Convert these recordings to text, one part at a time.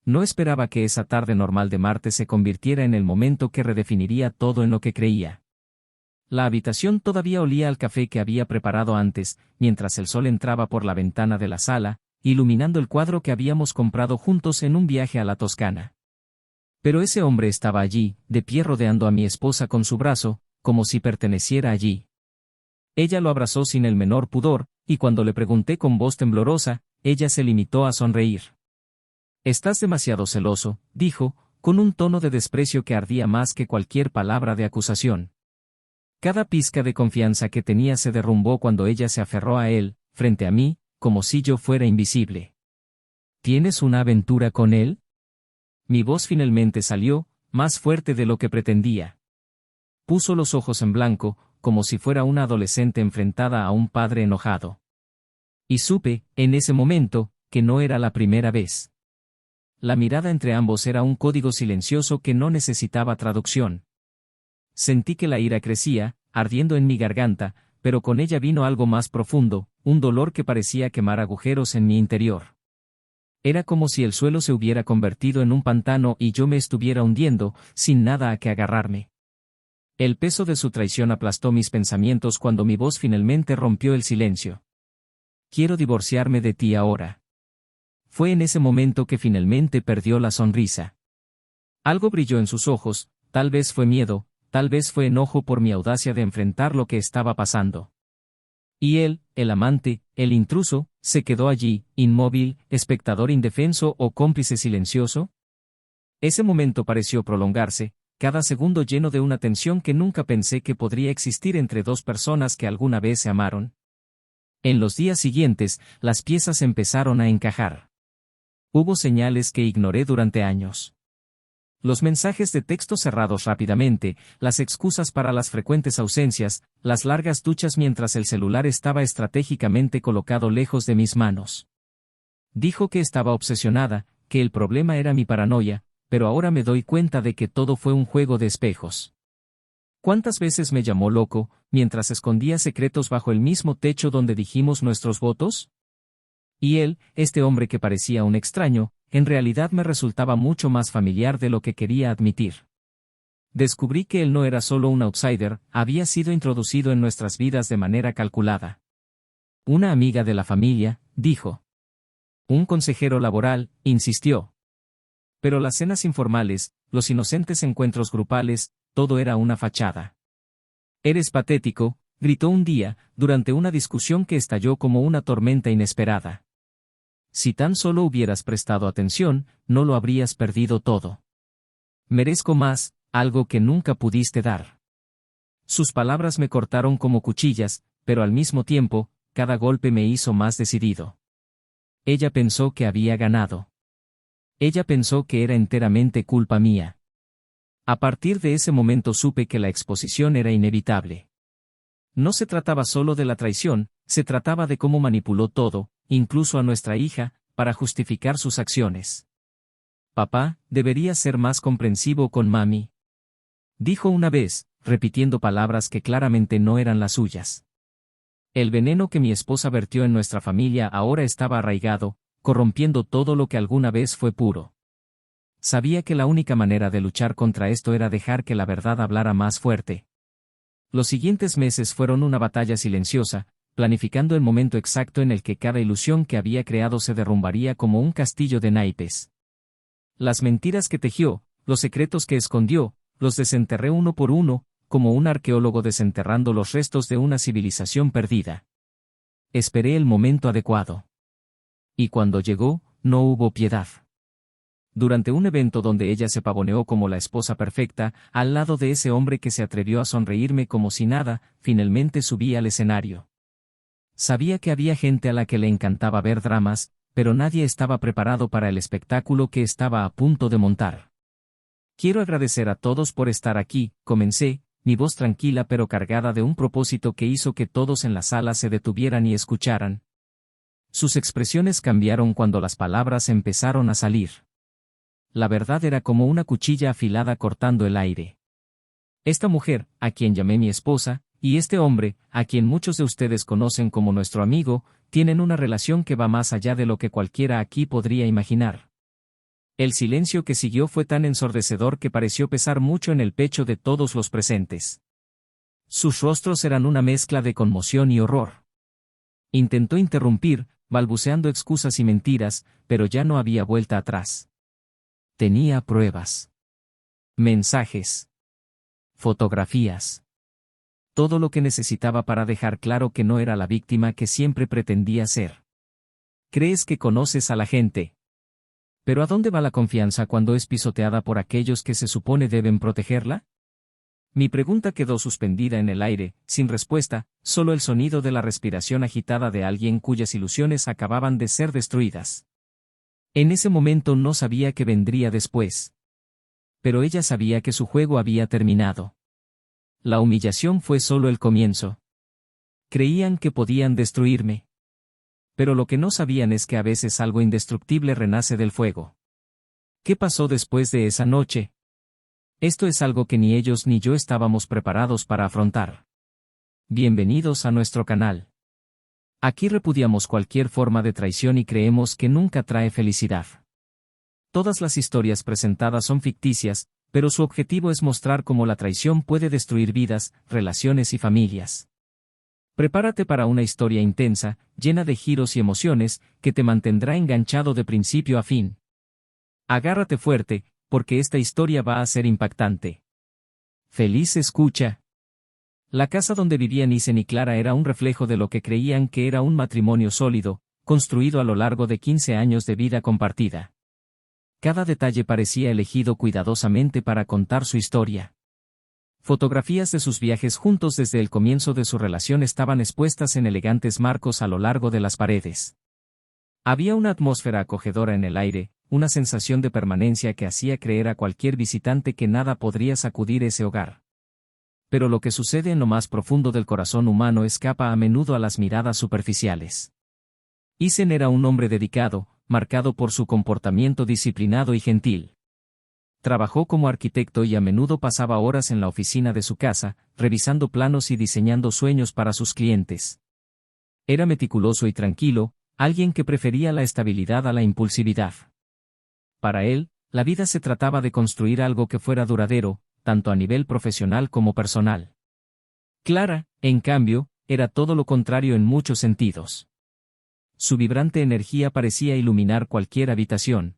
No esperaba que esa tarde normal de martes se convirtiera en el momento que redefiniría todo en lo que creía. La habitación todavía olía al café que había preparado antes, mientras el sol entraba por la ventana de la sala, iluminando el cuadro que habíamos comprado juntos en un viaje a la Toscana. Pero ese hombre estaba allí, de pie rodeando a mi esposa con su brazo, como si perteneciera allí. Ella lo abrazó sin el menor pudor, y cuando le pregunté con voz temblorosa, ella se limitó a sonreír. «Estás demasiado celoso», dijo, con un tono de desprecio que ardía más que cualquier palabra de acusación. Cada pizca de confianza que tenía se derrumbó cuando ella se aferró a él, frente a mí, como si yo fuera invisible. «¿Tienes una aventura con él?». Mi voz finalmente salió, más fuerte de lo que pretendía. Puso los ojos en blanco, como si fuera una adolescente enfrentada a un padre enojado. Y supe, en ese momento, que no era la primera vez. La mirada entre ambos era un código silencioso que no necesitaba traducción. Sentí que la ira crecía, ardiendo en mi garganta, pero con ella vino algo más profundo, un dolor que parecía quemar agujeros en mi interior. Era como si el suelo se hubiera convertido en un pantano y yo me estuviera hundiendo, sin nada a que agarrarme. El peso de su traición aplastó mis pensamientos cuando mi voz finalmente rompió el silencio. «Quiero divorciarme de ti ahora». Fue en ese momento que finalmente perdió la sonrisa. Algo brilló en sus ojos, tal vez fue miedo, tal vez fue enojo por mi audacia de enfrentar lo que estaba pasando. Y él, el amante, el intruso, se quedó allí, inmóvil, espectador indefenso o cómplice silencioso. Ese momento pareció prolongarse, cada segundo lleno de una tensión que nunca pensé que podría existir entre dos personas que alguna vez se amaron. En los días siguientes, las piezas empezaron a encajar. Hubo señales que ignoré durante años. Los mensajes de texto cerrados rápidamente, las excusas para las frecuentes ausencias, las largas duchas mientras el celular estaba estratégicamente colocado lejos de mis manos. Dijo que estaba obsesionada, que el problema era mi paranoia, pero ahora me doy cuenta de que todo fue un juego de espejos. ¿Cuántas veces me llamó loco, mientras escondía secretos bajo el mismo techo donde dijimos nuestros votos? Y él, este hombre que parecía un extraño, en realidad me resultaba mucho más familiar de lo que quería admitir. Descubrí que él no era solo un outsider, había sido introducido en nuestras vidas de manera calculada. Una amiga de la familia, dijo. Un consejero laboral, insistió. Pero las cenas informales, los inocentes encuentros grupales, todo era una fachada. «Eres patético», gritó un día, durante una discusión que estalló como una tormenta inesperada. «Si tan solo hubieras prestado atención, no lo habrías perdido todo. Merezco más, algo que nunca pudiste dar». Sus palabras me cortaron como cuchillas, pero al mismo tiempo, cada golpe me hizo más decidido. Ella pensó que había ganado. Ella pensó que era enteramente culpa mía. A partir de ese momento supe que la exposición era inevitable. No se trataba solo de la traición, se trataba de cómo manipuló todo, incluso a nuestra hija, para justificar sus acciones. «Papá, debería ser más comprensivo con mami», dijo una vez, repitiendo palabras que claramente no eran las suyas. El veneno que mi esposa vertió en nuestra familia ahora estaba arraigado, corrompiendo todo lo que alguna vez fue puro. Sabía que la única manera de luchar contra esto era dejar que la verdad hablara más fuerte. Los siguientes meses fueron una batalla silenciosa, planificando el momento exacto en el que cada ilusión que había creado se derrumbaría como un castillo de naipes. Las mentiras que tejió, los secretos que escondió, los desenterré uno por uno, como un arqueólogo desenterrando los restos de una civilización perdida. Esperé el momento adecuado. Y cuando llegó, no hubo piedad. Durante un evento donde ella se pavoneó como la esposa perfecta, al lado de ese hombre que se atrevió a sonreírme como si nada, finalmente subí al escenario. Sabía que había gente a la que le encantaba ver dramas, pero nadie estaba preparado para el espectáculo que estaba a punto de montar. «Quiero agradecer a todos por estar aquí», comencé, mi voz tranquila pero cargada de un propósito que hizo que todos en la sala se detuvieran y escucharan. Sus expresiones cambiaron cuando las palabras empezaron a salir. La verdad era como una cuchilla afilada cortando el aire. Esta mujer, a quien llamé mi esposa, y este hombre, a quien muchos de ustedes conocen como nuestro amigo, tienen una relación que va más allá de lo que cualquiera aquí podría imaginar. El silencio que siguió fue tan ensordecedor que pareció pesar mucho en el pecho de todos los presentes. Sus rostros eran una mezcla de conmoción y horror. Intentó interrumpir, balbuceando excusas y mentiras, pero ya no había vuelta atrás. Tenía pruebas. Mensajes. Fotografías. Todo lo que necesitaba para dejar claro que no era la víctima que siempre pretendía ser. ¿Crees que conoces a la gente? ¿Pero a dónde va la confianza cuando es pisoteada por aquellos que se supone deben protegerla? Mi pregunta quedó suspendida en el aire, sin respuesta, solo el sonido de la respiración agitada de alguien cuyas ilusiones acababan de ser destruidas. En ese momento no sabía qué vendría después. Pero ella sabía que su juego había terminado. La humillación fue solo el comienzo. Creían que podían destruirme. Pero lo que no sabían es que a veces algo indestructible renace del fuego. ¿Qué pasó después de esa noche? Esto es algo que ni ellos ni yo estábamos preparados para afrontar. Bienvenidos a nuestro canal. Aquí repudiamos cualquier forma de traición y creemos que nunca trae felicidad. Todas las historias presentadas son ficticias, pero su objetivo es mostrar cómo la traición puede destruir vidas, relaciones y familias. Prepárate para una historia intensa, llena de giros y emociones, que te mantendrá enganchado de principio a fin. Agárrate fuerte, porque esta historia va a ser impactante. Feliz escucha. La casa donde vivían Isen y Clara era un reflejo de lo que creían que era un matrimonio sólido, construido a lo largo de 15 años de vida compartida. Cada detalle parecía elegido cuidadosamente para contar su historia. Fotografías de sus viajes juntos desde el comienzo de su relación estaban expuestas en elegantes marcos a lo largo de las paredes. Había una atmósfera acogedora en el aire, una sensación de permanencia que hacía creer a cualquier visitante que nada podría sacudir ese hogar. Pero lo que sucede en lo más profundo del corazón humano escapa a menudo a las miradas superficiales. Isen era un hombre dedicado, marcado por su comportamiento disciplinado y gentil. Trabajó como arquitecto y a menudo pasaba horas en la oficina de su casa, revisando planos y diseñando sueños para sus clientes. Era meticuloso y tranquilo, alguien que prefería la estabilidad a la impulsividad. Para él, la vida se trataba de construir algo que fuera duradero, tanto a nivel profesional como personal. Clara, en cambio, era todo lo contrario en muchos sentidos. Su vibrante energía parecía iluminar cualquier habitación.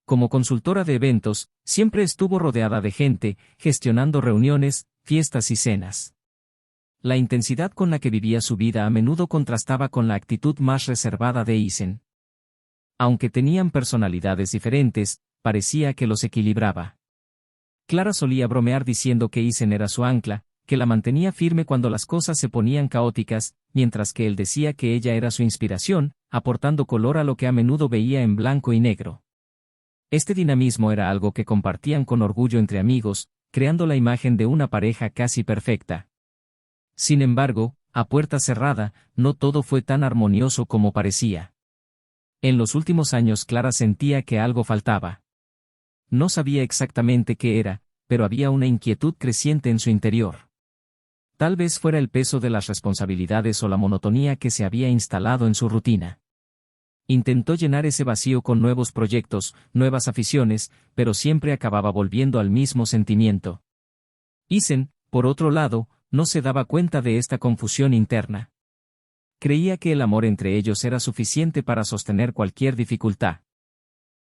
Como consultora de eventos, siempre estuvo rodeada de gente, gestionando reuniones, fiestas y cenas. La intensidad con la que vivía su vida a menudo contrastaba con la actitud más reservada de Isen. Aunque tenían personalidades diferentes, parecía que los equilibraba. Clara solía bromear diciendo que Isen era su ancla, que la mantenía firme cuando las cosas se ponían caóticas, mientras que él decía que ella era su inspiración, aportando color a lo que a menudo veía en blanco y negro. Este dinamismo era algo que compartían con orgullo entre amigos, creando la imagen de una pareja casi perfecta. Sin embargo, a puerta cerrada, no todo fue tan armonioso como parecía. En los últimos años Clara sentía que algo faltaba. No sabía exactamente qué era, pero había una inquietud creciente en su interior. Tal vez fuera el peso de las responsabilidades o la monotonía que se había instalado en su rutina. Intentó llenar ese vacío con nuevos proyectos, nuevas aficiones, pero siempre acababa volviendo al mismo sentimiento. Isen, por otro lado, no se daba cuenta de esta confusión interna. Creía que el amor entre ellos era suficiente para sostener cualquier dificultad.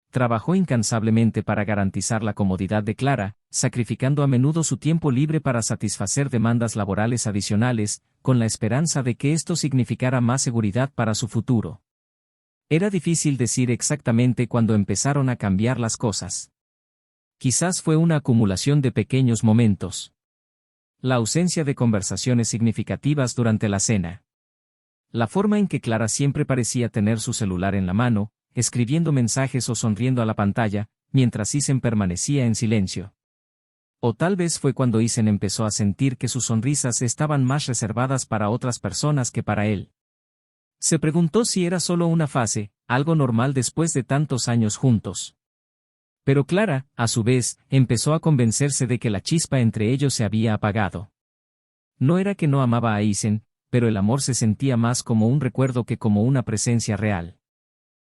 Trabajó incansablemente para garantizar la comodidad de Clara, sacrificando a menudo su tiempo libre para satisfacer demandas laborales adicionales, con la esperanza de que esto significara más seguridad para su futuro. Era difícil decir exactamente cuándo empezaron a cambiar las cosas. Quizás fue una acumulación de pequeños momentos. La ausencia de conversaciones significativas durante la cena. La forma en que Clara siempre parecía tener su celular en la mano, escribiendo mensajes o sonriendo a la pantalla, mientras Isen permanecía en silencio. O tal vez fue cuando Isen empezó a sentir que sus sonrisas estaban más reservadas para otras personas que para él. Se preguntó si era solo una fase, algo normal después de tantos años juntos. Pero Clara, a su vez, empezó a convencerse de que la chispa entre ellos se había apagado. No era que no amaba a Isen, pero el amor se sentía más como un recuerdo que como una presencia real.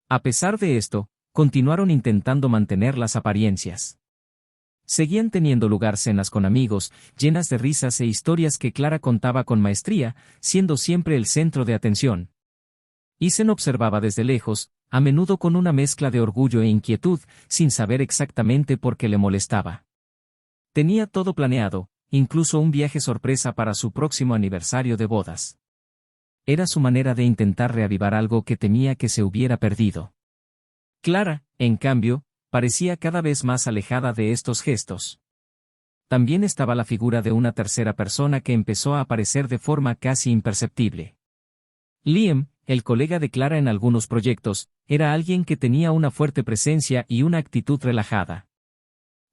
A pesar de esto, continuaron intentando mantener las apariencias. Seguían teniendo lugar cenas con amigos, llenas de risas e historias que Clara contaba con maestría, siendo siempre el centro de atención. Isen observaba desde lejos, a menudo con una mezcla de orgullo e inquietud, sin saber exactamente por qué le molestaba. Tenía todo planeado, incluso un viaje sorpresa para su próximo aniversario de bodas. Era su manera de intentar reavivar algo que temía que se hubiera perdido. Clara, en cambio, parecía cada vez más alejada de estos gestos. También estaba la figura de una tercera persona que empezó a aparecer de forma casi imperceptible. Liam, el colega de Clara en algunos proyectos, era alguien que tenía una fuerte presencia y una actitud relajada.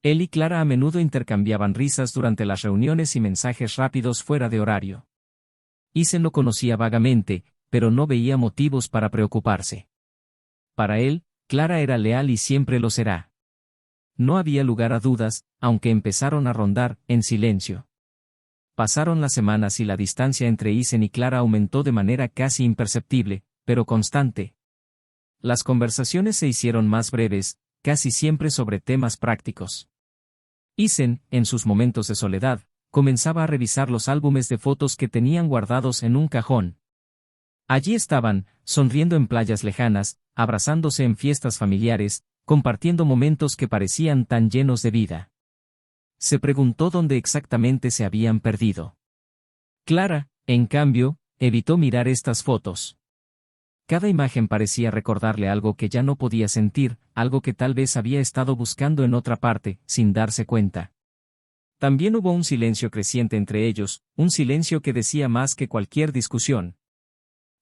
Él y Clara a menudo intercambiaban risas durante las reuniones y mensajes rápidos fuera de horario. Isen lo conocía vagamente, pero no veía motivos para preocuparse. Para él, Clara era leal y siempre lo será. No había lugar a dudas, aunque empezaron a rondar, en silencio. Pasaron las semanas y la distancia entre Isen y Clara aumentó de manera casi imperceptible, pero constante. Las conversaciones se hicieron más breves, casi siempre sobre temas prácticos. Isen, en sus momentos de soledad, comenzaba a revisar los álbumes de fotos que tenían guardados en un cajón. Allí estaban, sonriendo en playas lejanas, abrazándose en fiestas familiares, compartiendo momentos que parecían tan llenos de vida. Se preguntó dónde exactamente se habían perdido. Clara, en cambio, evitó mirar estas fotos. Cada imagen parecía recordarle algo que ya no podía sentir, algo que tal vez había estado buscando en otra parte, sin darse cuenta. También hubo un silencio creciente entre ellos, un silencio que decía más que cualquier discusión.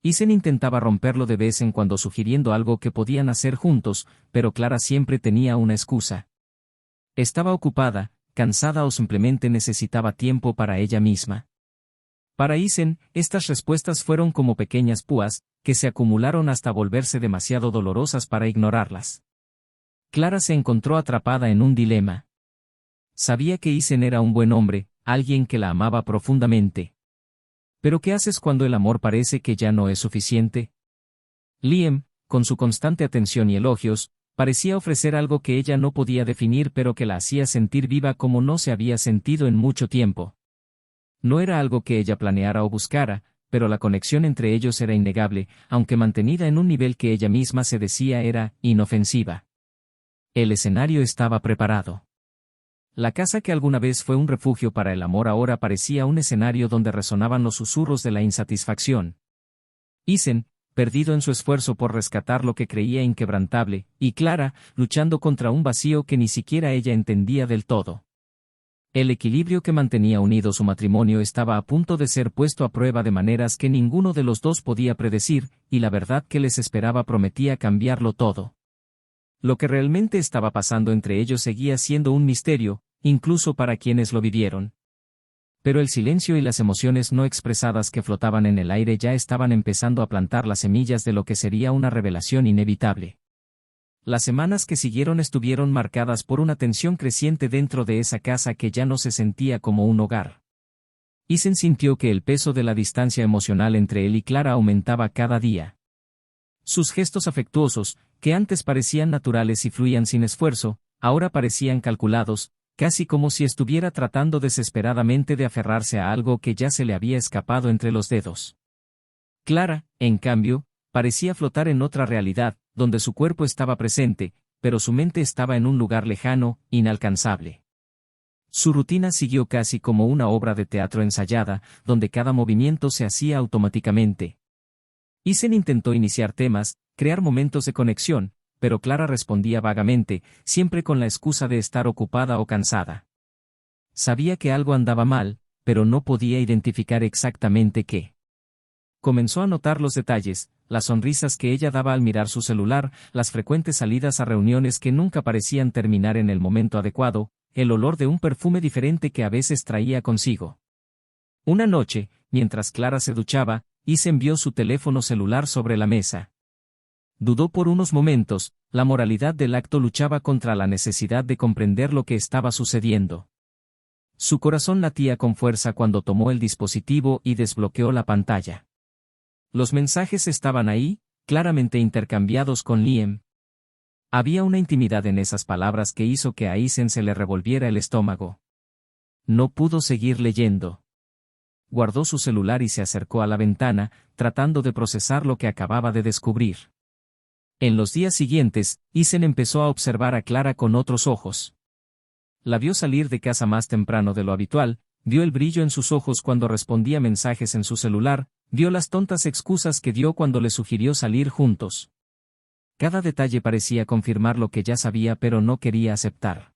Isen intentaba romperlo de vez en cuando sugiriendo algo que podían hacer juntos, pero Clara siempre tenía una excusa. Estaba ocupada, cansada o simplemente necesitaba tiempo para ella misma. Para Isen, estas respuestas fueron como pequeñas púas, que se acumularon hasta volverse demasiado dolorosas para ignorarlas. Clara se encontró atrapada en un dilema. Sabía que Isen era un buen hombre, alguien que la amaba profundamente. ¿Pero qué haces cuando el amor parece que ya no es suficiente? Liam, con su constante atención y elogios, parecía ofrecer algo que ella no podía definir pero que la hacía sentir viva como no se había sentido en mucho tiempo. No era algo que ella planeara o buscara, pero la conexión entre ellos era innegable, aunque mantenida en un nivel que ella misma se decía era inofensiva. El escenario estaba preparado. La casa que alguna vez fue un refugio para el amor ahora parecía un escenario donde resonaban los susurros de la insatisfacción. Isen, perdido en su esfuerzo por rescatar lo que creía inquebrantable, y Clara, luchando contra un vacío que ni siquiera ella entendía del todo. El equilibrio que mantenía unido su matrimonio estaba a punto de ser puesto a prueba de maneras que ninguno de los dos podía predecir, y la verdad que les esperaba prometía cambiarlo todo. Lo que realmente estaba pasando entre ellos seguía siendo un misterio, incluso para quienes lo vivieron. Pero el silencio y las emociones no expresadas que flotaban en el aire ya estaban empezando a plantar las semillas de lo que sería una revelación inevitable. Las semanas que siguieron estuvieron marcadas por una tensión creciente dentro de esa casa que ya no se sentía como un hogar. Isen sintió que el peso de la distancia emocional entre él y Clara aumentaba cada día. Sus gestos afectuosos, que antes parecían naturales y fluían sin esfuerzo, ahora parecían calculados, casi como si estuviera tratando desesperadamente de aferrarse a algo que ya se le había escapado entre los dedos. Clara, en cambio, parecía flotar en otra realidad, donde su cuerpo estaba presente, pero su mente estaba en un lugar lejano, inalcanzable. Su rutina siguió casi como una obra de teatro ensayada, donde cada movimiento se hacía automáticamente. Isen intentó iniciar temas, crear momentos de conexión, pero Clara respondía vagamente, siempre con la excusa de estar ocupada o cansada. Sabía que algo andaba mal, pero no podía identificar exactamente qué. Comenzó a notar los detalles, las sonrisas que ella daba al mirar su celular, las frecuentes salidas a reuniones que nunca parecían terminar en el momento adecuado, el olor de un perfume diferente que a veces traía consigo. Una noche, mientras Clara se duchaba, Isen vio su teléfono celular sobre la mesa. Dudó por unos momentos, la moralidad del acto luchaba contra la necesidad de comprender lo que estaba sucediendo. Su corazón latía con fuerza cuando tomó el dispositivo y desbloqueó la pantalla. Los mensajes estaban ahí, claramente intercambiados con Liam. Había una intimidad en esas palabras que hizo que a Isen se le revolviera el estómago. No pudo seguir leyendo. Guardó su celular y se acercó a la ventana, tratando de procesar lo que acababa de descubrir. En los días siguientes, Isen empezó a observar a Clara con otros ojos. La vio salir de casa más temprano de lo habitual, vio el brillo en sus ojos cuando respondía mensajes en su celular, vio las tontas excusas que dio cuando le sugirió salir juntos. Cada detalle parecía confirmar lo que ya sabía pero no quería aceptar.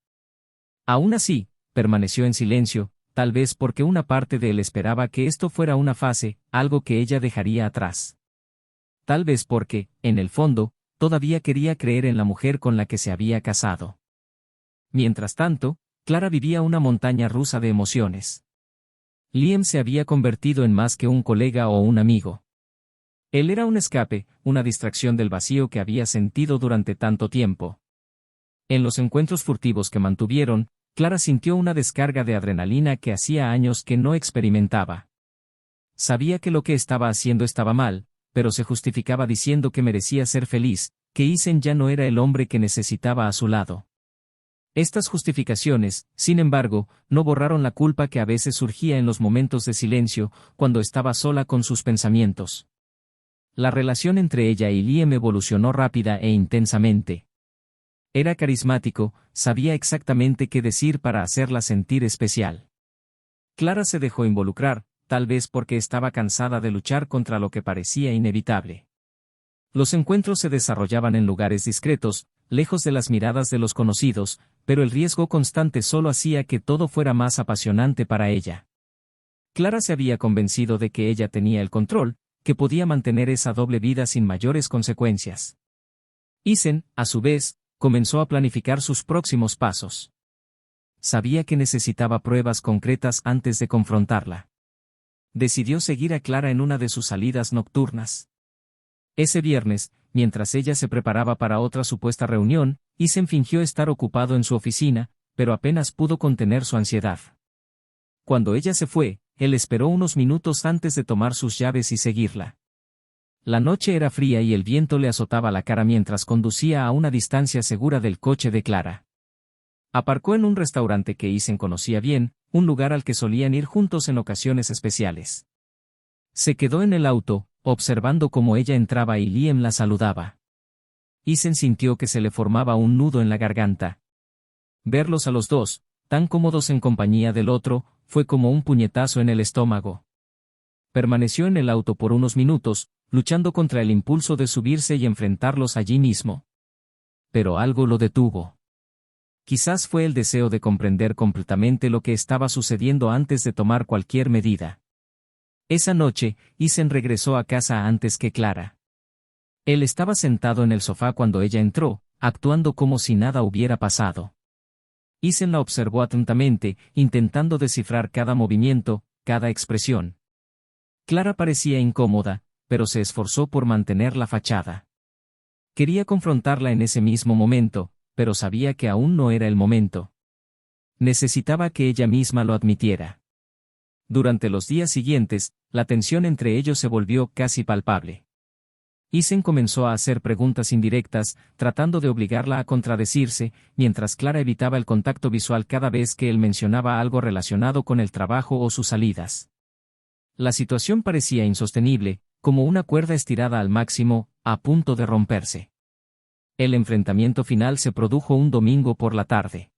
Aún así, permaneció en silencio, tal vez porque una parte de él esperaba que esto fuera una fase, algo que ella dejaría atrás. Tal vez porque, en el fondo, todavía quería creer en la mujer con la que se había casado. Mientras tanto, Clara vivía una montaña rusa de emociones. Liam se había convertido en más que un colega o un amigo. Él era un escape, una distracción del vacío que había sentido durante tanto tiempo. En los encuentros furtivos que mantuvieron, Clara sintió una descarga de adrenalina que hacía años que no experimentaba. Sabía que lo que estaba haciendo estaba mal, pero se justificaba diciendo que merecía ser feliz, que Isen ya no era el hombre que necesitaba a su lado. Estas justificaciones, sin embargo, no borraron la culpa que a veces surgía en los momentos de silencio, cuando estaba sola con sus pensamientos. La relación entre ella y Liam evolucionó rápida e intensamente. Era carismático, sabía exactamente qué decir para hacerla sentir especial. Clara se dejó involucrar, tal vez porque estaba cansada de luchar contra lo que parecía inevitable. Los encuentros se desarrollaban en lugares discretos, lejos de las miradas de los conocidos, pero el riesgo constante solo hacía que todo fuera más apasionante para ella. Clara se había convencido de que ella tenía el control, que podía mantener esa doble vida sin mayores consecuencias. Isen, a su vez, comenzó a planificar sus próximos pasos. Sabía que necesitaba pruebas concretas antes de confrontarla. Decidió seguir a Clara en una de sus salidas nocturnas. Ese viernes, mientras ella se preparaba para otra supuesta reunión, Isen fingió estar ocupado en su oficina, pero apenas pudo contener su ansiedad. Cuando ella se fue, él esperó unos minutos antes de tomar sus llaves y seguirla. La noche era fría y el viento le azotaba la cara mientras conducía a una distancia segura del coche de Clara. Aparcó en un restaurante que Isen conocía bien, un lugar al que solían ir juntos en ocasiones especiales. Se quedó en el auto, observando cómo ella entraba y Liam la saludaba. Isen sintió que se le formaba un nudo en la garganta. Verlos a los dos, tan cómodos en compañía del otro, fue como un puñetazo en el estómago. Permaneció en el auto por unos minutos, luchando contra el impulso de subirse y enfrentarlos allí mismo. Pero algo lo detuvo. Quizás fue el deseo de comprender completamente lo que estaba sucediendo antes de tomar cualquier medida. Esa noche, Isen regresó a casa antes que Clara. Él estaba sentado en el sofá cuando ella entró, actuando como si nada hubiera pasado. Isen la observó atentamente, intentando descifrar cada movimiento, cada expresión. Clara parecía incómoda, pero se esforzó por mantener la fachada. Quería confrontarla en ese mismo momento, pero sabía que aún no era el momento. Necesitaba que ella misma lo admitiera. Durante los días siguientes, la tensión entre ellos se volvió casi palpable. Isen comenzó a hacer preguntas indirectas, tratando de obligarla a contradecirse, mientras Clara evitaba el contacto visual cada vez que él mencionaba algo relacionado con el trabajo o sus salidas. La situación parecía insostenible, como una cuerda estirada al máximo, a punto de romperse. El enfrentamiento final se produjo un domingo por la tarde.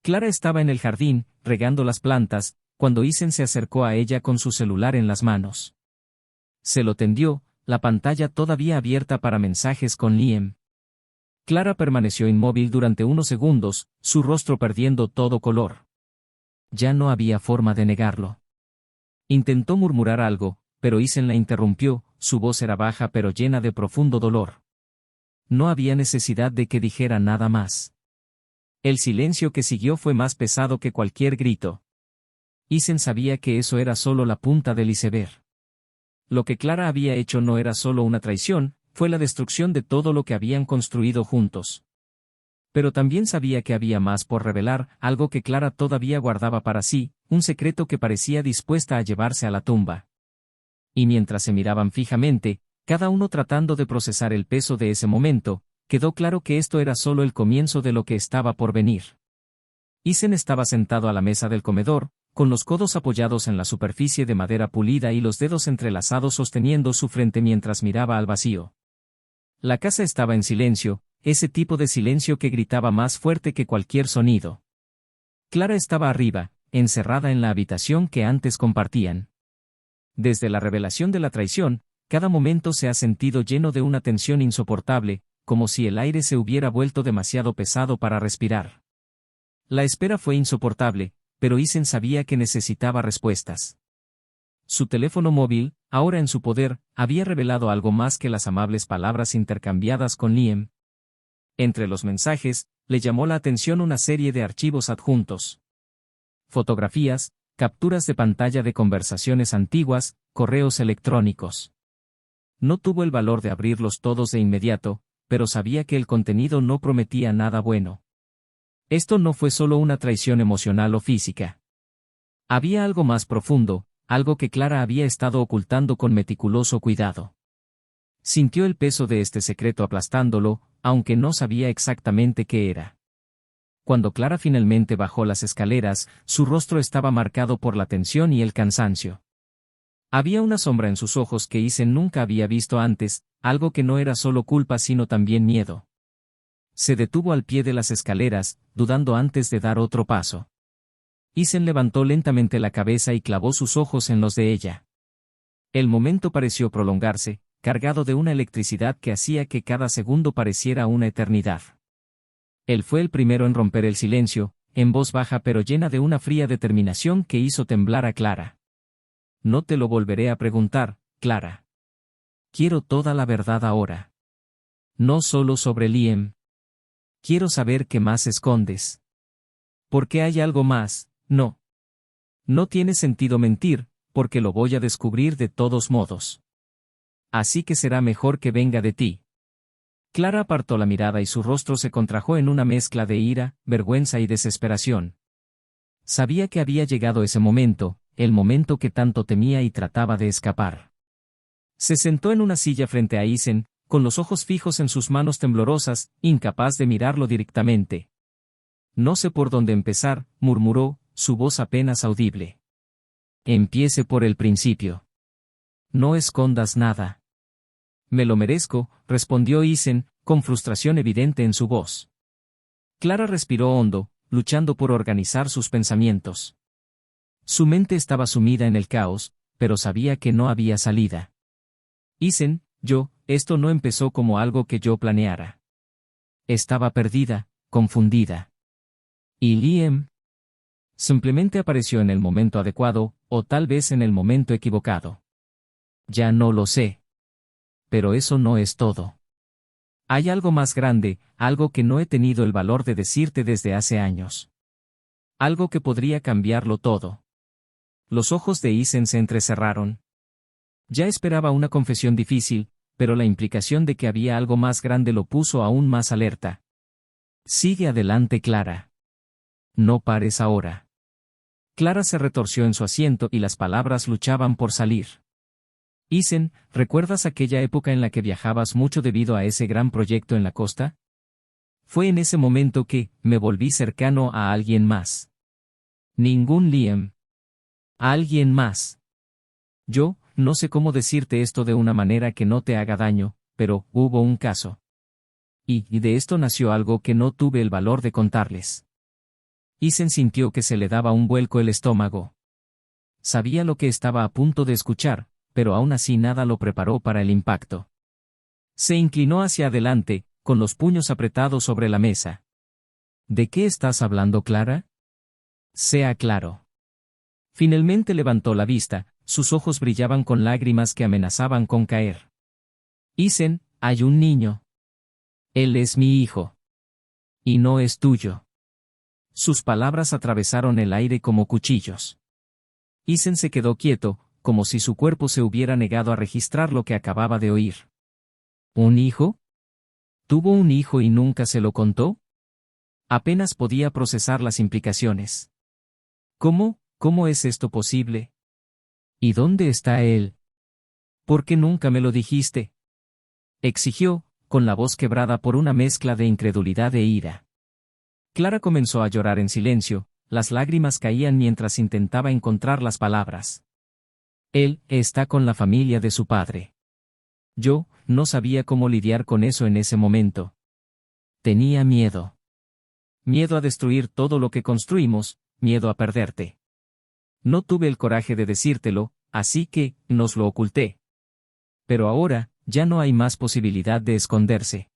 Clara estaba en el jardín, regando las plantas, cuando Isen se acercó a ella con su celular en las manos. Se lo tendió, la pantalla todavía abierta para mensajes con Liam. Clara permaneció inmóvil durante unos segundos, su rostro perdiendo todo color. Ya no había forma de negarlo. Intentó murmurar algo, pero Isen la interrumpió, su voz era baja pero llena de profundo dolor. No había necesidad de que dijera nada más. El silencio que siguió fue más pesado que cualquier grito. Isen sabía que eso era solo la punta del iceberg. Lo que Clara había hecho no era solo una traición, fue la destrucción de todo lo que habían construido juntos. Pero también sabía que había más por revelar, algo que Clara todavía guardaba para sí, un secreto que parecía dispuesta a llevarse a la tumba. Y mientras se miraban fijamente, cada uno tratando de procesar el peso de ese momento, quedó claro que esto era solo el comienzo de lo que estaba por venir. Isen estaba sentado a la mesa del comedor, con los codos apoyados en la superficie de madera pulida y los dedos entrelazados sosteniendo su frente mientras miraba al vacío. La casa estaba en silencio, ese tipo de silencio que gritaba más fuerte que cualquier sonido. Clara estaba arriba, encerrada en la habitación que antes compartían. Desde la revelación de la traición, cada momento se ha sentido lleno de una tensión insoportable, como si el aire se hubiera vuelto demasiado pesado para respirar. La espera fue insoportable, pero Isen sabía que necesitaba respuestas. Su teléfono móvil, ahora en su poder, había revelado algo más que las amables palabras intercambiadas con Liam. Entre los mensajes, le llamó la atención una serie de archivos adjuntos. Fotografías, capturas de pantalla de conversaciones antiguas, correos electrónicos. No tuvo el valor de abrirlos todos de inmediato, pero sabía que el contenido no prometía nada bueno. Esto no fue solo una traición emocional o física. Había algo más profundo, algo que Clara había estado ocultando con meticuloso cuidado. Sintió el peso de este secreto aplastándolo, aunque no sabía exactamente qué era. Cuando Clara finalmente bajó las escaleras, su rostro estaba marcado por la tensión y el cansancio. Había una sombra en sus ojos que Isen nunca había visto antes, algo que no era solo culpa sino también miedo. Se detuvo al pie de las escaleras, dudando antes de dar otro paso. Isen levantó lentamente la cabeza y clavó sus ojos en los de ella. El momento pareció prolongarse, cargado de una electricidad que hacía que cada segundo pareciera una eternidad. Él fue el primero en romper el silencio, en voz baja pero llena de una fría determinación que hizo temblar a Clara. No te lo volveré a preguntar, Clara. Quiero toda la verdad ahora. No solo sobre Liam. Quiero saber qué más escondes. Porque hay algo más, no. No tiene sentido mentir, porque lo voy a descubrir de todos modos. Así que será mejor que venga de ti. Clara apartó la mirada y su rostro se contrajo en una mezcla de ira, vergüenza y desesperación. Sabía que había llegado ese momento, el momento que tanto temía y trataba de escapar. Se sentó en una silla frente a Isen, con los ojos fijos en sus manos temblorosas, incapaz de mirarlo directamente. No sé por dónde empezar, murmuró, su voz apenas audible. Empiece por el principio. No escondas nada. Me lo merezco, respondió Isen, con frustración evidente en su voz. Clara respiró hondo, luchando por organizar sus pensamientos. Su mente estaba sumida en el caos, pero sabía que no había salida. Isen, esto no empezó como algo que yo planeara. Estaba perdida, confundida. ¿Y Liam? Simplemente apareció en el momento adecuado, o tal vez en el momento equivocado. Ya no lo sé. Pero eso no es todo. Hay algo más grande, algo que no he tenido el valor de decirte desde hace años. Algo que podría cambiarlo todo. Los ojos de Isen se entrecerraron. Ya esperaba una confesión difícil, pero la implicación de que había algo más grande lo puso aún más alerta. Sigue adelante, Clara. No pares ahora. Clara se retorció en su asiento y las palabras luchaban por salir. Isen, ¿recuerdas aquella época en la que viajabas mucho debido a ese gran proyecto en la costa? Fue en ese momento que me volví cercano a alguien más. Ningún Liam. A alguien más. Yo, no sé cómo decirte esto de una manera que no te haga daño, pero hubo un caso. Y de esto nació algo que no tuve el valor de contarles. Isen sintió que se le daba un vuelco el estómago. Sabía lo que estaba a punto de escuchar, pero aún así nada lo preparó para el impacto. Se inclinó hacia adelante, con los puños apretados sobre la mesa. ¿De qué estás hablando, Clara? Sea claro. Finalmente levantó la vista, sus ojos brillaban con lágrimas que amenazaban con caer. Isen, hay un niño. Él es mi hijo. Y no es tuyo. Sus palabras atravesaron el aire como cuchillos. Isen se quedó quieto, como si su cuerpo se hubiera negado a registrar lo que acababa de oír. ¿Un hijo? ¿Tuvo un hijo y nunca se lo contó? Apenas podía procesar las implicaciones. ¿Cómo es esto posible? ¿Y dónde está él? ¿Por qué nunca me lo dijiste? Exigió, con la voz quebrada por una mezcla de incredulidad e ira. Clara comenzó a llorar en silencio, las lágrimas caían mientras intentaba encontrar las palabras. Él está con la familia de su padre. Yo no sabía cómo lidiar con eso en ese momento. Tenía miedo. Miedo a destruir todo lo que construimos, miedo a perderte. No tuve el coraje de decírtelo, así que nos lo oculté. Pero ahora, ya no hay más posibilidad de esconderse.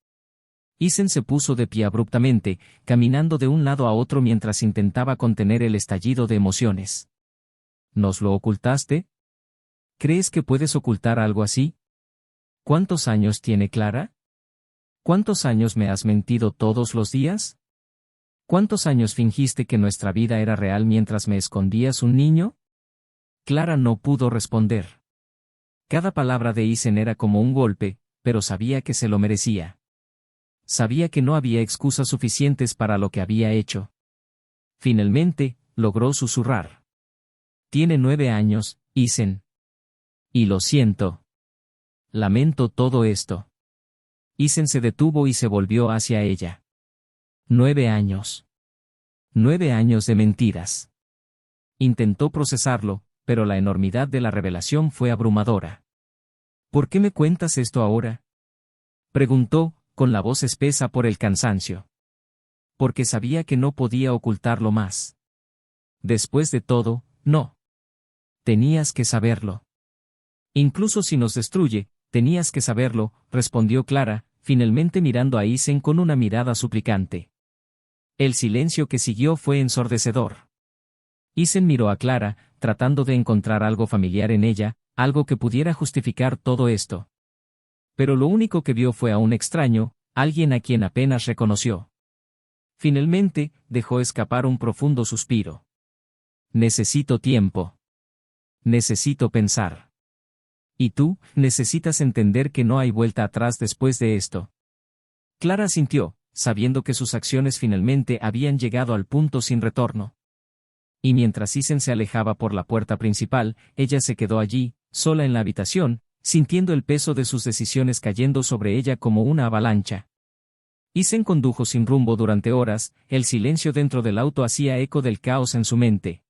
Isen se puso de pie abruptamente, caminando de un lado a otro mientras intentaba contener el estallido de emociones. ¿Nos lo ocultaste? ¿Crees que puedes ocultar algo así? ¿Cuántos años tiene Clara? ¿Cuántos años me has mentido todos los días? ¿Cuántos años fingiste que nuestra vida era real mientras me escondías un niño? Clara no pudo responder. Cada palabra de Isen era como un golpe, pero sabía que se lo merecía. Sabía que no había excusas suficientes para lo que había hecho. Finalmente, logró susurrar. Tiene 9 años, Isen. Y lo siento. Lamento todo esto. Isen se detuvo y se volvió hacia ella. 9 años. 9 años de mentiras. Intentó procesarlo, pero la enormidad de la revelación fue abrumadora. ¿Por qué me cuentas esto ahora? Preguntó, con la voz espesa por el cansancio. Porque sabía que no podía ocultarlo más. Después de todo, no. Tenías que saberlo. Incluso si nos destruye, tenías que saberlo, respondió Clara, finalmente mirando a Isen con una mirada suplicante. El silencio que siguió fue ensordecedor. Isen miró a Clara, tratando de encontrar algo familiar en ella, algo que pudiera justificar todo esto. Pero lo único que vio fue a un extraño, alguien a quien apenas reconoció. Finalmente, dejó escapar un profundo suspiro. Necesito tiempo. Necesito pensar. Y tú, necesitas entender que no hay vuelta atrás después de esto. Clara asintió, sabiendo que sus acciones finalmente habían llegado al punto sin retorno. Y mientras Isen se alejaba por la puerta principal, ella se quedó allí, sola en la habitación, sintiendo el peso de sus decisiones cayendo sobre ella como una avalancha. Isen condujo sin rumbo durante horas, el silencio dentro del auto hacía eco del caos en su mente.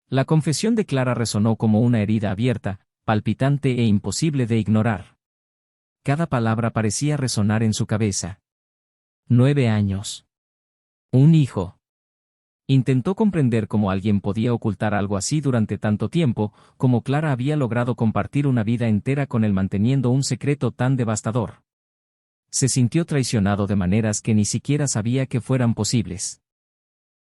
La confesión de Clara resonó como una herida abierta, palpitante e imposible de ignorar. Cada palabra parecía resonar en su cabeza. 9 años. Un hijo. Intentó comprender cómo alguien podía ocultar algo así durante tanto tiempo, como Clara había logrado compartir una vida entera con él manteniendo un secreto tan devastador. Se sintió traicionado de maneras que ni siquiera sabía que fueran posibles.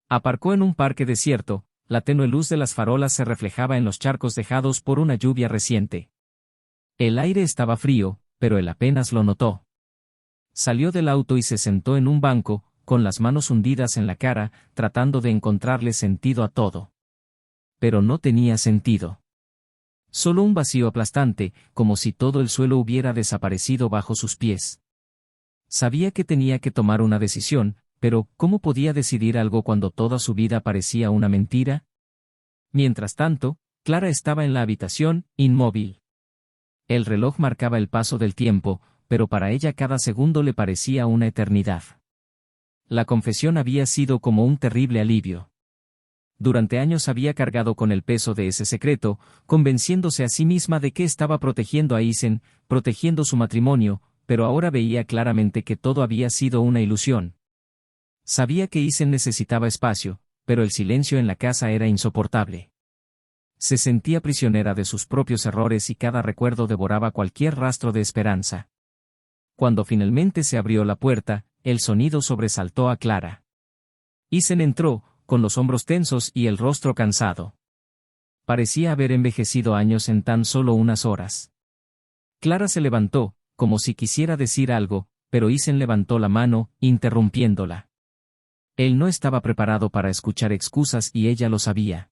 Aparcó en un parque desierto, la tenue luz de las farolas se reflejaba en los charcos dejados por una lluvia reciente. El aire estaba frío, pero él apenas lo notó. Salió del auto y se sentó en un banco, con las manos hundidas en la cara, tratando de encontrarle sentido a todo. Pero no tenía sentido. Solo un vacío aplastante, como si todo el suelo hubiera desaparecido bajo sus pies. Sabía que tenía que tomar una decisión, pero ¿cómo podía decidir algo cuando toda su vida parecía una mentira? Mientras tanto, Clara estaba en la habitación, inmóvil. El reloj marcaba el paso del tiempo, pero para ella cada segundo le parecía una eternidad. La confesión había sido como un terrible alivio. Durante años había cargado con el peso de ese secreto, convenciéndose a sí misma de que estaba protegiendo a Isen, protegiendo su matrimonio, pero ahora veía claramente que todo había sido una ilusión. Sabía que Isen necesitaba espacio, pero el silencio en la casa era insoportable. Se sentía prisionera de sus propios errores y cada recuerdo devoraba cualquier rastro de esperanza. Cuando finalmente se abrió la puerta, el sonido sobresaltó a Clara. Isen entró, con los hombros tensos y el rostro cansado. Parecía haber envejecido años en tan solo unas horas. Clara se levantó, como si quisiera decir algo, pero Isen levantó la mano, interrumpiéndola. Él no estaba preparado para escuchar excusas y ella lo sabía.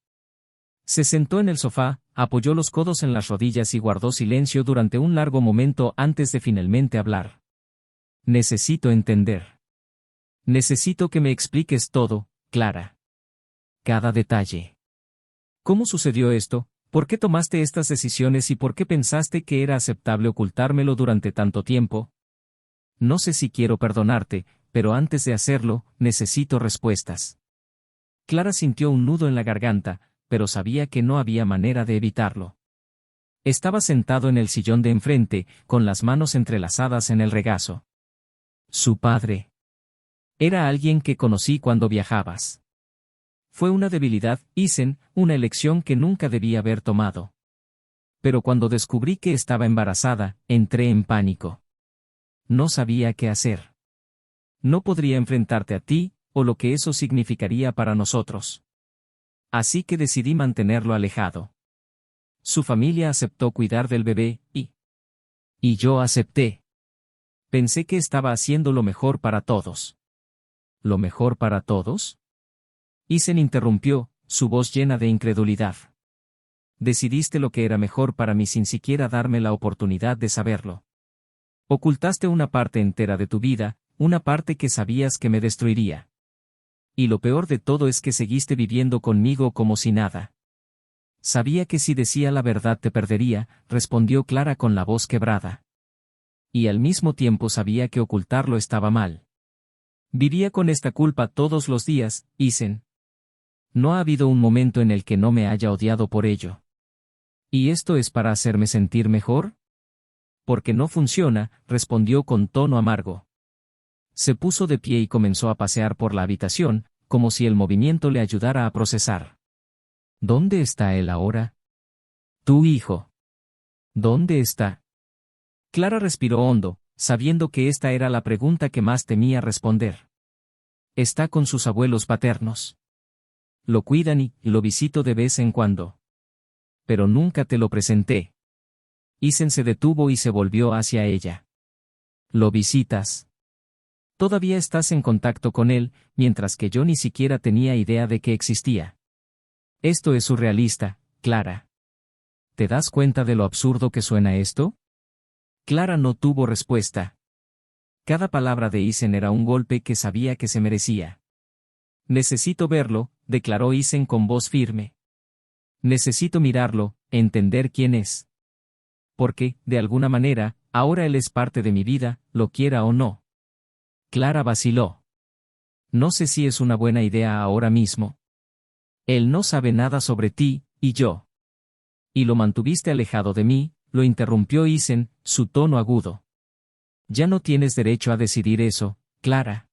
Se sentó en el sofá, apoyó los codos en las rodillas y guardó silencio durante un largo momento antes de finalmente hablar. Necesito entender. Necesito que me expliques todo, Clara. Cada detalle. ¿Cómo sucedió esto? ¿Por qué tomaste estas decisiones y por qué pensaste que era aceptable ocultármelo durante tanto tiempo? No sé si quiero perdonarte, pero antes de hacerlo, necesito respuestas. Clara sintió un nudo en la garganta, pero sabía que no había manera de evitarlo. Estaba sentado en el sillón de enfrente, con las manos entrelazadas en el regazo. Su padre. Era alguien que conocí cuando viajabas. Fue una debilidad, Isen, una elección que nunca debía haber tomado. Pero cuando descubrí que estaba embarazada, entré en pánico. No sabía qué hacer. No podría enfrentarte a ti, o lo que eso significaría para nosotros. Así que decidí mantenerlo alejado. Su familia aceptó cuidar del bebé, y yo acepté. Pensé que estaba haciendo lo mejor para todos. ¿Lo mejor para todos? Isen interrumpió, su voz llena de incredulidad. Decidiste lo que era mejor para mí sin siquiera darme la oportunidad de saberlo. Ocultaste una parte entera de tu vida, una parte que sabías que me destruiría. Y lo peor de todo es que seguiste viviendo conmigo como si nada. Sabía que si decía la verdad te perdería, respondió Clara con la voz quebrada. Y al mismo tiempo sabía que ocultarlo estaba mal. Vivía con esta culpa todos los días, Isen. No ha habido un momento en el que no me haya odiado por ello. ¿Y esto es para hacerme sentir mejor? Porque no funciona, respondió con tono amargo. Se puso de pie y comenzó a pasear por la habitación, como si el movimiento le ayudara a procesar. ¿Dónde está él ahora? Tu hijo. ¿Dónde está? Clara respiró hondo, sabiendo que esta era la pregunta que más temía responder. Está con sus abuelos paternos. Lo cuidan y lo visito de vez en cuando. Pero nunca te lo presenté. Isen se detuvo y se volvió hacia ella. ¿Lo visitas? Todavía estás en contacto con él, mientras que yo ni siquiera tenía idea de que existía. Esto es surrealista, Clara. ¿Te das cuenta de lo absurdo que suena esto? Clara no tuvo respuesta. Cada palabra de Isen era un golpe que sabía que se merecía. Necesito verlo, declaró Isen con voz firme. Necesito mirarlo, entender quién es. Porque, de alguna manera, ahora él es parte de mi vida, lo quiera o no. Clara vaciló. No sé si es una buena idea ahora mismo. Él no sabe nada sobre ti, y yo. Y lo mantuviste alejado de mí, lo interrumpió Isen, su tono agudo. Ya no tienes derecho a decidir eso, Clara.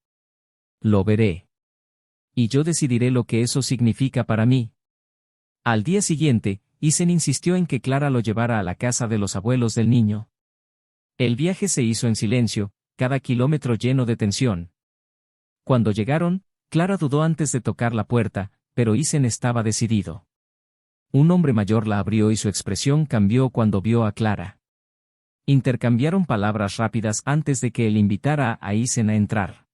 Lo veré. Y yo decidiré lo que eso significa para mí. Al día siguiente, Isen insistió en que Clara lo llevara a la casa de los abuelos del niño. El viaje se hizo en silencio, cada kilómetro lleno de tensión. Cuando llegaron, Clara dudó antes de tocar la puerta, pero Isen estaba decidido. Un hombre mayor la abrió y su expresión cambió cuando vio a Clara. Intercambiaron palabras rápidas antes de que él invitara a Isen a entrar.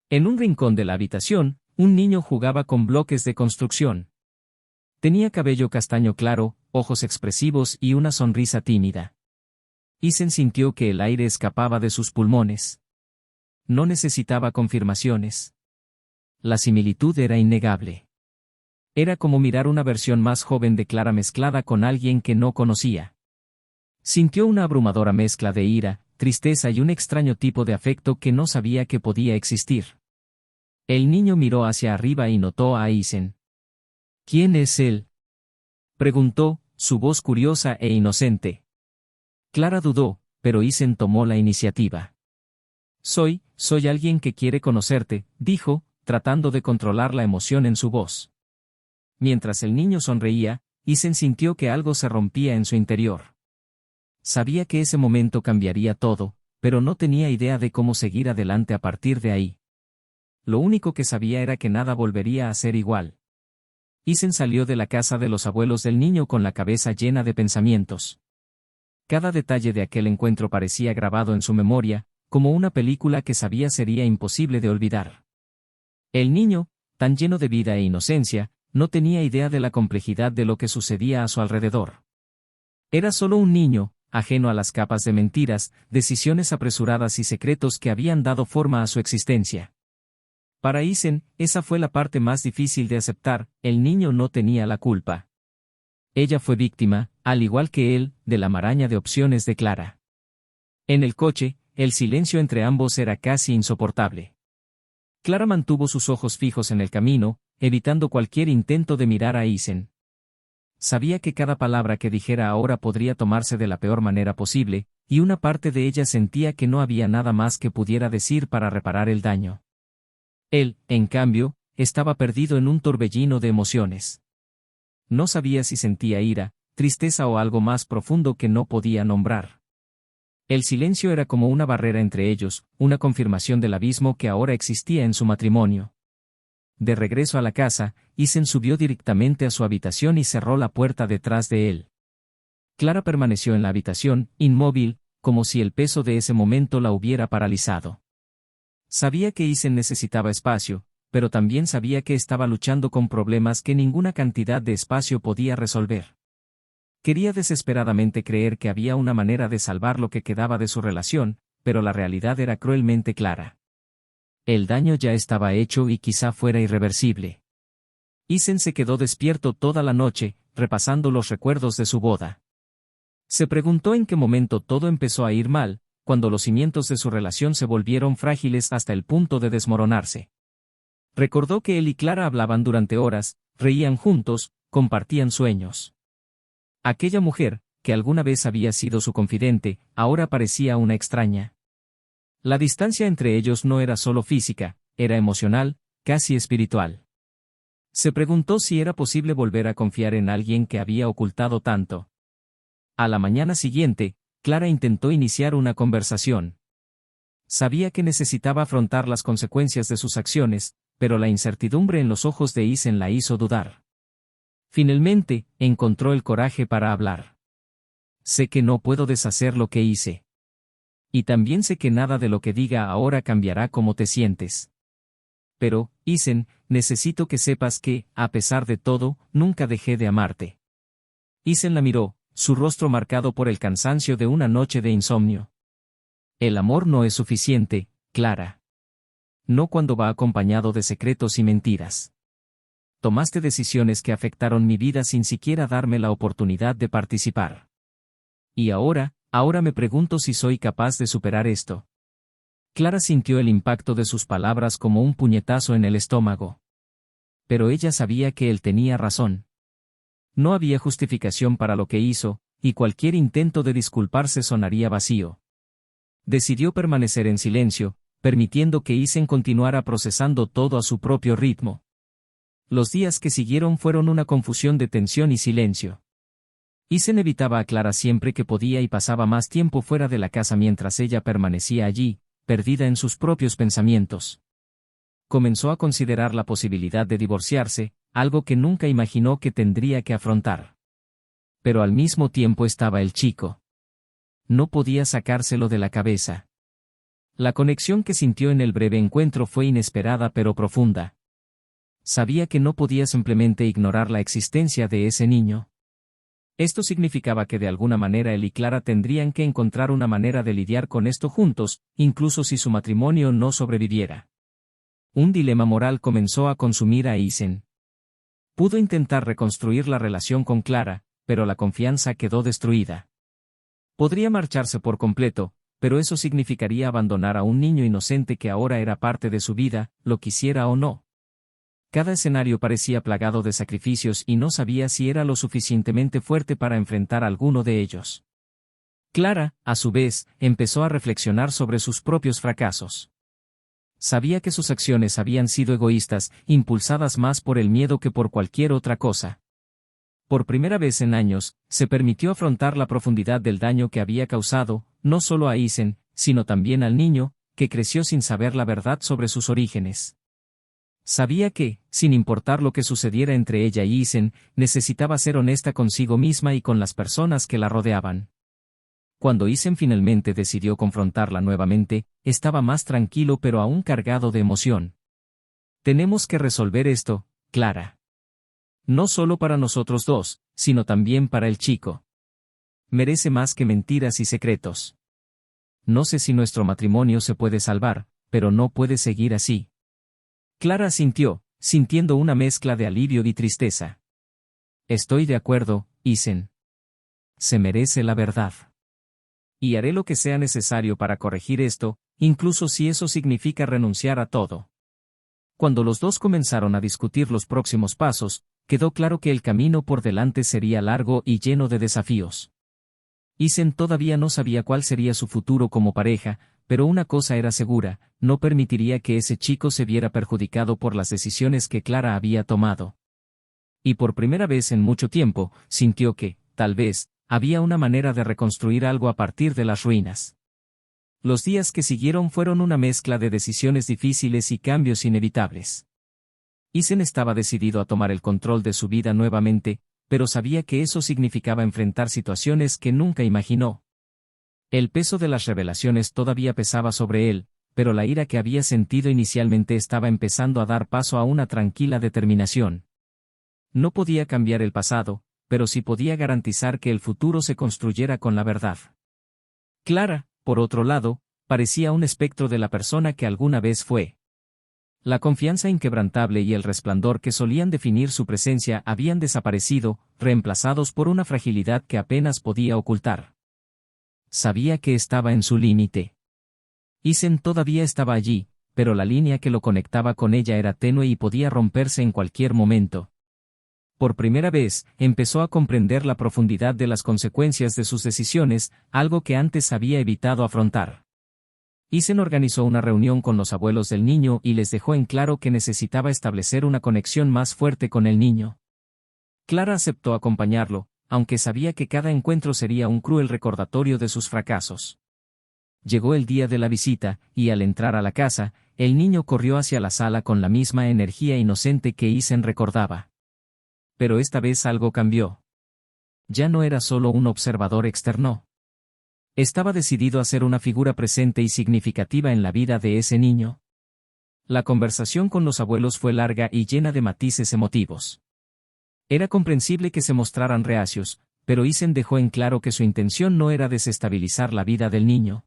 En un rincón de la habitación, un niño jugaba con bloques de construcción. Tenía cabello castaño claro, ojos expresivos y una sonrisa tímida. Isen sintió que el aire escapaba de sus pulmones. No necesitaba confirmaciones. La similitud era innegable. Era como mirar una versión más joven de Clara mezclada con alguien que no conocía. Sintió una abrumadora mezcla de ira, tristeza y un extraño tipo de afecto que no sabía que podía existir. El niño miró hacia arriba y notó a Isen. ¿Quién es él?, preguntó, su voz curiosa e inocente. Clara dudó, pero Isen tomó la iniciativa. Soy alguien que quiere conocerte, dijo, tratando de controlar la emoción en su voz. Mientras el niño sonreía, Isen sintió que algo se rompía en su interior. Sabía que ese momento cambiaría todo, pero no tenía idea de cómo seguir adelante a partir de ahí. Lo único que sabía era que nada volvería a ser igual. Isen salió de la casa de los abuelos del niño con la cabeza llena de pensamientos. Cada detalle de aquel encuentro parecía grabado en su memoria, como una película que sabía sería imposible de olvidar. El niño, tan lleno de vida e inocencia, no tenía idea de la complejidad de lo que sucedía a su alrededor. Era solo un niño, ajeno a las capas de mentiras, decisiones apresuradas y secretos que habían dado forma a su existencia. Para Isen, esa fue la parte más difícil de aceptar, el niño no tenía la culpa. Ella fue víctima, al igual que él, de la maraña de opciones de Clara. En el coche, el silencio entre ambos era casi insoportable. Clara mantuvo sus ojos fijos en el camino, evitando cualquier intento de mirar a Isen. Sabía que cada palabra que dijera ahora podría tomarse de la peor manera posible, y una parte de ella sentía que no había nada más que pudiera decir para reparar el daño. Él, en cambio, estaba perdido en un torbellino de emociones. No sabía si sentía ira, tristeza o algo más profundo que no podía nombrar. El silencio era como una barrera entre ellos, una confirmación del abismo que ahora existía en su matrimonio. De regreso a la casa, Isen subió directamente a su habitación y cerró la puerta detrás de él. Clara permaneció en la habitación, inmóvil, como si el peso de ese momento la hubiera paralizado. Sabía que Isen necesitaba espacio, pero también sabía que estaba luchando con problemas que ninguna cantidad de espacio podía resolver. Quería desesperadamente creer que había una manera de salvar lo que quedaba de su relación, pero la realidad era cruelmente clara. El daño ya estaba hecho y quizá fuera irreversible. Isen se quedó despierto toda la noche, repasando los recuerdos de su boda. Se preguntó en qué momento todo empezó a ir mal, cuando los cimientos de su relación se volvieron frágiles hasta el punto de desmoronarse. Recordó que él y Clara hablaban durante horas, reían juntos, compartían sueños. Aquella mujer, que alguna vez había sido su confidente, ahora parecía una extraña. La distancia entre ellos no era solo física, era emocional, casi espiritual. Se preguntó si era posible volver a confiar en alguien que había ocultado tanto. A la mañana siguiente, Clara intentó iniciar una conversación. Sabía que necesitaba afrontar las consecuencias de sus acciones, pero la incertidumbre en los ojos de Isen la hizo dudar. Finalmente, encontró el coraje para hablar. Sé que no puedo deshacer lo que hice. Y también sé que nada de lo que diga ahora cambiará cómo te sientes. Pero, Isen, necesito que sepas que, a pesar de todo, nunca dejé de amarte. Isen la miró, su rostro marcado por el cansancio de una noche de insomnio. El amor no es suficiente, Clara. No cuando va acompañado de secretos y mentiras. Tomaste decisiones que afectaron mi vida sin siquiera darme la oportunidad de participar. Y ahora me pregunto si soy capaz de superar esto. Clara sintió el impacto de sus palabras como un puñetazo en el estómago. Pero ella sabía que él tenía razón. No había justificación para lo que hizo, y cualquier intento de disculparse sonaría vacío. Decidió permanecer en silencio, permitiendo que Isen continuara procesando todo a su propio ritmo. Los días que siguieron fueron una confusión de tensión y silencio. Isen evitaba a Clara siempre que podía y pasaba más tiempo fuera de la casa mientras ella permanecía allí, perdida en sus propios pensamientos. Comenzó a considerar la posibilidad de divorciarse, algo que nunca imaginó que tendría que afrontar. Pero al mismo tiempo estaba el chico. No podía sacárselo de la cabeza. La conexión que sintió en el breve encuentro fue inesperada pero profunda. Sabía que no podía simplemente ignorar la existencia de ese niño. Esto significaba que de alguna manera él y Clara tendrían que encontrar una manera de lidiar con esto juntos, incluso si su matrimonio no sobreviviera. Un dilema moral comenzó a consumir a Isen. Pudo intentar reconstruir la relación con Clara, pero la confianza quedó destruida. Podría marcharse por completo, pero eso significaría abandonar a un niño inocente que ahora era parte de su vida, lo quisiera o no. Cada escenario parecía plagado de sacrificios y no sabía si era lo suficientemente fuerte para enfrentar alguno de ellos. Clara, a su vez, empezó a reflexionar sobre sus propios fracasos. Sabía que sus acciones habían sido egoístas, impulsadas más por el miedo que por cualquier otra cosa. Por primera vez en años, se permitió afrontar la profundidad del daño que había causado, no solo a Isen, sino también al niño, que creció sin saber la verdad sobre sus orígenes. Sabía que, sin importar lo que sucediera entre ella y Isen, necesitaba ser honesta consigo misma y con las personas que la rodeaban. Cuando Isen finalmente decidió confrontarla nuevamente, estaba más tranquilo pero aún cargado de emoción. Tenemos que resolver esto, Clara. No solo para nosotros dos, sino también para el chico. Merece más que mentiras y secretos. No sé si nuestro matrimonio se puede salvar, pero no puede seguir así. Clara asintió, sintiendo una mezcla de alivio y tristeza. Estoy de acuerdo, Isen. Se merece la verdad. Y haré lo que sea necesario para corregir esto, incluso si eso significa renunciar a todo. Cuando los dos comenzaron a discutir los próximos pasos, quedó claro que el camino por delante sería largo y lleno de desafíos. Isen todavía no sabía cuál sería su futuro como pareja, pero una cosa era segura, no permitiría que ese chico se viera perjudicado por las decisiones que Clara había tomado. Y por primera vez en mucho tiempo, sintió que, tal vez, había una manera de reconstruir algo a partir de las ruinas. Los días que siguieron fueron una mezcla de decisiones difíciles y cambios inevitables. Isen estaba decidido a tomar el control de su vida nuevamente, pero sabía que eso significaba enfrentar situaciones que nunca imaginó. El peso de las revelaciones todavía pesaba sobre él, pero la ira que había sentido inicialmente estaba empezando a dar paso a una tranquila determinación. No podía cambiar el pasado, pero sí podía garantizar que el futuro se construyera con la verdad. Clara, por otro lado, parecía un espectro de la persona que alguna vez fue. La confianza inquebrantable y el resplandor que solían definir su presencia habían desaparecido, reemplazados por una fragilidad que apenas podía ocultar. Sabía que estaba en su límite. Isen todavía estaba allí, pero la línea que lo conectaba con ella era tenue y podía romperse en cualquier momento. Por primera vez, empezó a comprender la profundidad de las consecuencias de sus decisiones, algo que antes había evitado afrontar. Isen organizó una reunión con los abuelos del niño y les dejó en claro que necesitaba establecer una conexión más fuerte con el niño. Clara aceptó acompañarlo, aunque sabía que cada encuentro sería un cruel recordatorio de sus fracasos. Llegó el día de la visita, y al entrar a la casa, el niño corrió hacia la sala con la misma energía inocente que Isen recordaba. Pero esta vez algo cambió. Ya no era solo un observador externo. Estaba decidido a ser una figura presente y significativa en la vida de ese niño. La conversación con los abuelos fue larga y llena de matices emotivos. Era comprensible que se mostraran reacios, pero Isen dejó en claro que su intención no era desestabilizar la vida del niño.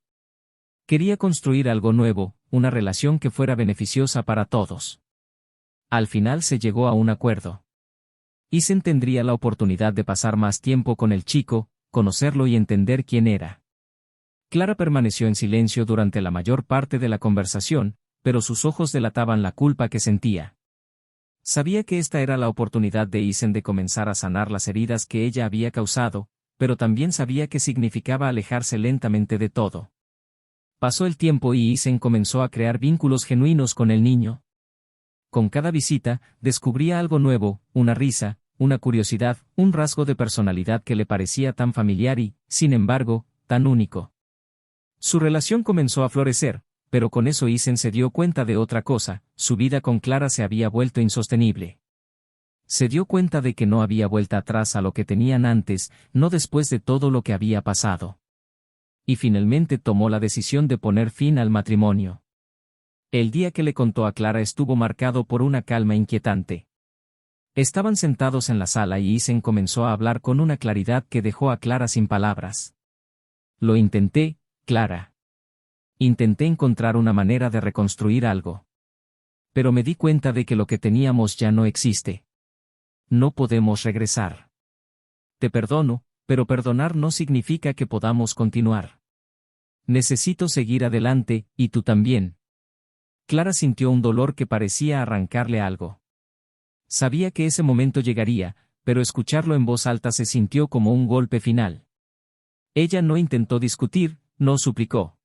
Quería construir algo nuevo, una relación que fuera beneficiosa para todos. Al final se llegó a un acuerdo. Isen tendría la oportunidad de pasar más tiempo con el chico, conocerlo y entender quién era. Clara permaneció en silencio durante la mayor parte de la conversación, pero sus ojos delataban la culpa que sentía. Sabía que esta era la oportunidad de Isen de comenzar a sanar las heridas que ella había causado, pero también sabía que significaba alejarse lentamente de todo. Pasó el tiempo y Isen comenzó a crear vínculos genuinos con el niño. Con cada visita, descubría algo nuevo, una risa, una curiosidad, un rasgo de personalidad que le parecía tan familiar y, sin embargo, tan único. Su relación comenzó a florecer, pero con eso Isen se dio cuenta de otra cosa: su vida con Clara se había vuelto insostenible. Se dio cuenta de que no había vuelta atrás a lo que tenían antes, no después de todo lo que había pasado. Y finalmente tomó la decisión de poner fin al matrimonio. El día que le contó a Clara estuvo marcado por una calma inquietante. Estaban sentados en la sala y Isen comenzó a hablar con una claridad que dejó a Clara sin palabras. Lo intenté, Clara. Intenté encontrar una manera de reconstruir algo. Pero me di cuenta de que lo que teníamos ya no existe. No podemos regresar. Te perdono, pero perdonar no significa que podamos continuar. Necesito seguir adelante, y tú también. Clara sintió un dolor que parecía arrancarle algo. Sabía que ese momento llegaría, pero escucharlo en voz alta se sintió como un golpe final. Ella no intentó discutir, no suplicó.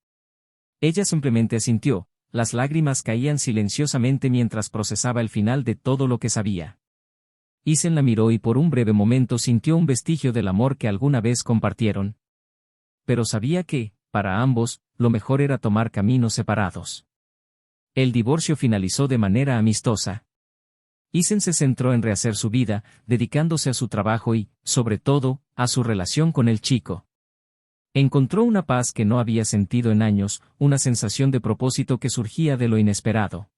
Ella simplemente asintió, las lágrimas caían silenciosamente mientras procesaba el final de todo lo que sabía. Isen la miró y por un breve momento sintió un vestigio del amor que alguna vez compartieron. Pero sabía que, para ambos, lo mejor era tomar caminos separados. El divorcio finalizó de manera amistosa. Isen se centró en rehacer su vida, dedicándose a su trabajo y, sobre todo, a su relación con el chico. Encontró una paz que no había sentido en años, una sensación de propósito que surgía de lo inesperado.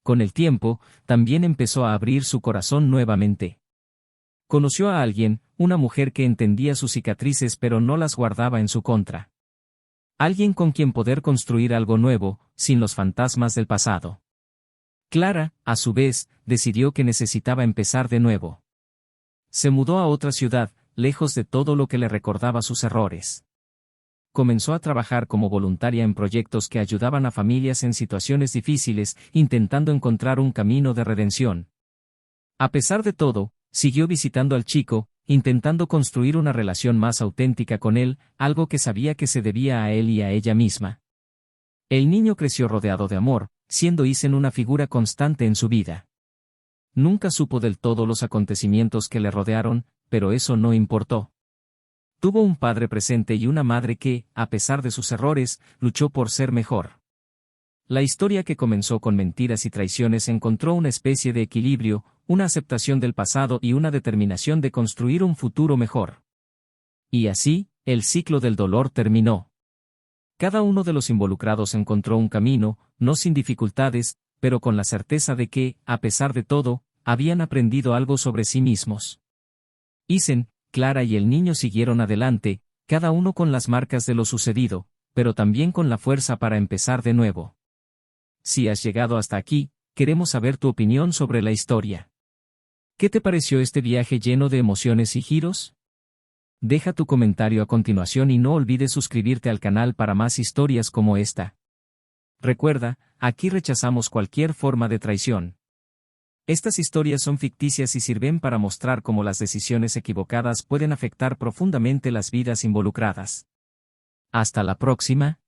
Con el tiempo, también empezó a abrir su corazón nuevamente. Conoció a alguien, una mujer que entendía sus cicatrices pero no las guardaba en su contra. Alguien con quien poder construir algo nuevo, sin los fantasmas del pasado. Clara, a su vez, decidió que necesitaba empezar de nuevo. Se mudó a otra ciudad, lejos de todo lo que le recordaba sus errores. comenzó a trabajar como voluntaria en proyectos que ayudaban a familias en situaciones difíciles, intentando encontrar un camino de redención. A pesar de todo, siguió visitando al chico, intentando construir una relación más auténtica con él, algo que sabía que se debía a él y a ella misma. El niño creció rodeado de amor, siendo Isen una figura constante en su vida. Nunca supo del todo los acontecimientos que le rodearon, pero eso no importó. Tuvo un padre presente y una madre que, a pesar de sus errores, luchó por ser mejor. La historia que comenzó con mentiras y traiciones encontró una especie de equilibrio, una aceptación del pasado y una determinación de construir un futuro mejor. Y así, el ciclo del dolor terminó. Cada uno de los involucrados encontró un camino, no sin dificultades, pero con la certeza de que, a pesar de todo, habían aprendido algo sobre sí mismos. Isen, Clara y el niño siguieron adelante, cada uno con las marcas de lo sucedido, pero también con la fuerza para empezar de nuevo. Si has llegado hasta aquí, queremos saber tu opinión sobre la historia. ¿Qué te pareció este viaje lleno de emociones y giros? Deja tu comentario a continuación y no olvides suscribirte al canal para más historias como esta. Recuerda, aquí rechazamos cualquier forma de traición. Estas historias son ficticias y sirven para mostrar cómo las decisiones equivocadas pueden afectar profundamente las vidas involucradas. Hasta la próxima.